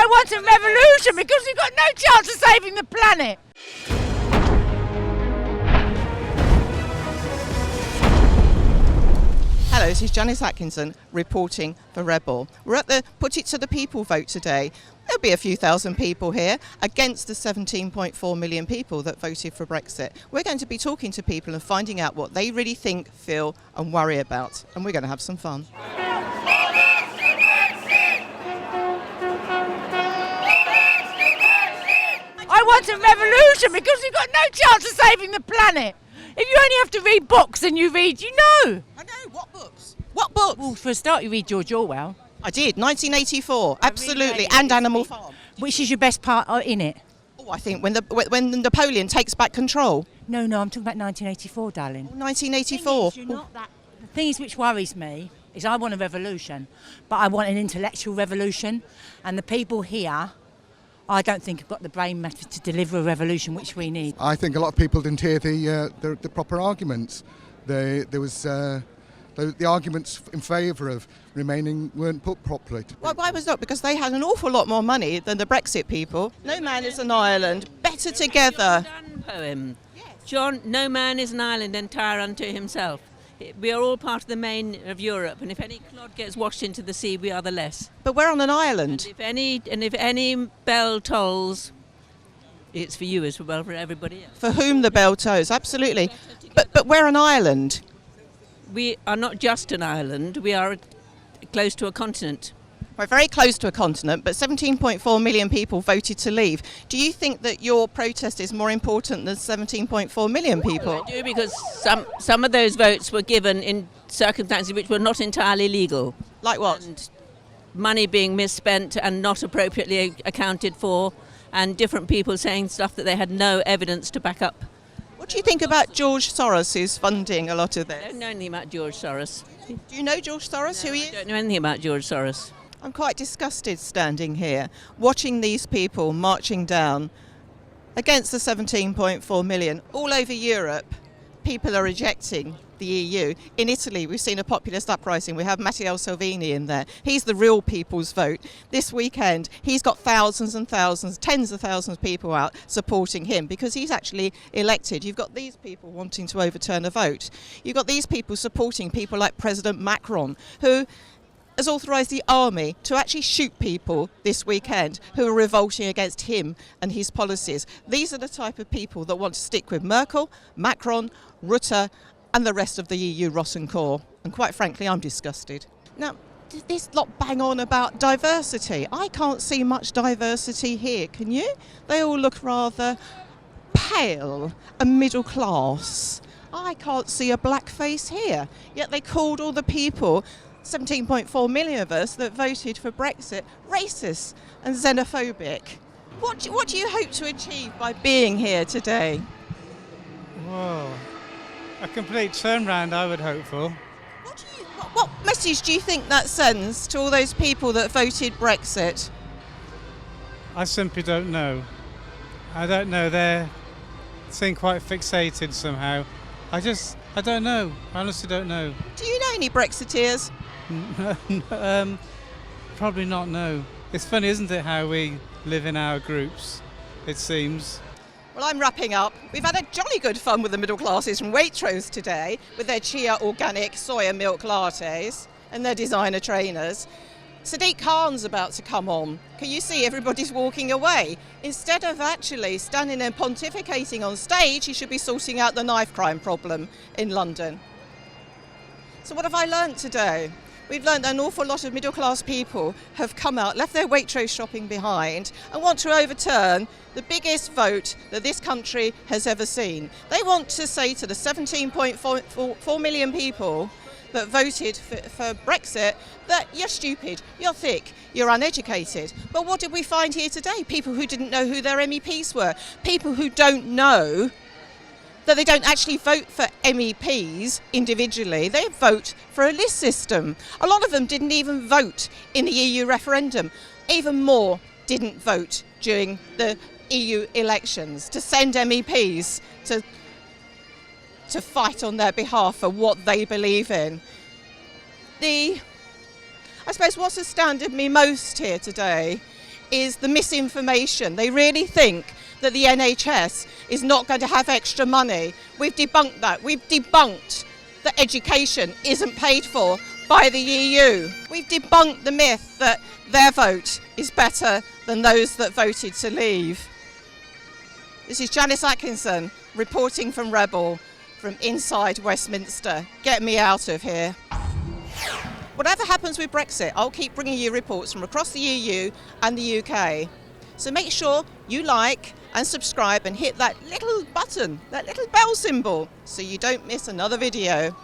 want a revolution because we've got no chance of saving the planet. Hello, this is Janice Atkinson reporting for Rebel. We're at the Put It to the People vote today. There'll be a few thousand people here against the 17.4 million people that voted for Brexit. We're going to be talking to people and finding out what they really think, feel and worry about. And we're going to have some fun. I want a revolution because we've got no chance of saving the planet. If you only have to read books and you read, you know. I know, what books? What books? Well, for a start, you read George Orwell. I did, 1984, absolutely, and Animal Farm. Which is your best part in it? Oh, I think when Napoleon takes back control. No, I'm talking about 1984, darling. 1984. The thing is which worries me is I want a revolution, but I want an intellectual revolution, and the people here, I don't think have got the brain matter to deliver a revolution which we need. I think a lot of people didn't hear the proper arguments. There was the arguments in favour of remaining weren't put properly. Well, why was that? Because they had an awful lot more money than the Brexit people. No man is an island, better together. Poem. John, no man is an island entire unto himself. We are all part of the main of Europe, and if any clod gets washed into the sea, we are the less. But we're on an island. And if any bell tolls, it's for you as well for everybody else. For whom the bell tolls, absolutely. But we're an island. We are not just an island. We are close to a continent. We're very close to a continent, but 17.4 million people voted to leave. Do you think that your protest is more important than 17.4 million people? Well, I do, because some of those votes were given in circumstances which were not entirely legal. Like what? And money being misspent and not appropriately accounted for, and different people saying stuff that they had no evidence to back up. What do you think about George Soros, who's funding a lot of this? I don't know anything about George Soros. Do you know George Soros, who he is? I don't know anything about George Soros. I'm quite disgusted standing here, watching these people marching down against the 17.4 million. All over Europe, people are rejecting the EU. In Italy, we've seen a populist uprising. We have Matteo Salvini in there. He's the real people's vote. This weekend, he's got thousands and thousands, tens of thousands of people out supporting him because he's actually elected. You've got these people wanting to overturn a vote. You've got these people supporting people like President Macron, who has authorised the army to actually shoot people this weekend who are revolting against him and his policies. These are the type of people that want to stick with Merkel, Macron, Rutte and the rest of the EU rotten core. And quite frankly, I'm disgusted. Now, this lot bang on about diversity. I can't see much diversity here, can you? They all look rather pale and middle class. I can't see a black face here. Yet they called all the people, 17.4 million of us that voted for Brexit, racist and xenophobic. What do you hope to achieve by being here today? Whoa, a complete turnaround I would hope for. What message do you think that sends to all those people that voted Brexit? I simply don't know. I don't know, they seem quite fixated somehow. I don't know, I honestly don't know. Do you know any Brexiteers? Probably not, no. It's funny, isn't it, how we live in our groups, it seems. Well, I'm wrapping up. We've had a jolly good fun with the middle classes from Waitrose today with their chia organic soya milk lattes and their designer trainers. Sadiq Khan's about to come on. Can you see everybody's walking away? Instead of actually standing and pontificating on stage, he should be sorting out the knife crime problem in London. So what have I learnt today? We've learned that an awful lot of middle-class people have come out, left their Waitrose shopping behind and want to overturn the biggest vote that this country has ever seen. They want to say to the 17.4 million people that voted for Brexit that you're stupid, you're thick, you're uneducated. But what did we find here today? People who didn't know who their MEPs were, people who don't know that they don't actually vote for MEPs individually, they vote for a list system. A lot of them didn't even vote in the EU referendum. Even more didn't vote during the EU elections to send MEPs to fight on their behalf for what they believe in. I suppose what's astounded me most here today is the misinformation. They really think that the NHS is not going to have extra money. We've debunked that. We've debunked that education isn't paid for by the EU. We've debunked the myth that their vote is better than those that voted to leave. This is Janice Atkinson reporting from Rebel, from inside Westminster. Get me out of here. Whatever happens with Brexit, I'll keep bringing you reports from across the EU and the UK. So make sure you like and subscribe and hit that little button, that little bell symbol, so you don't miss another video.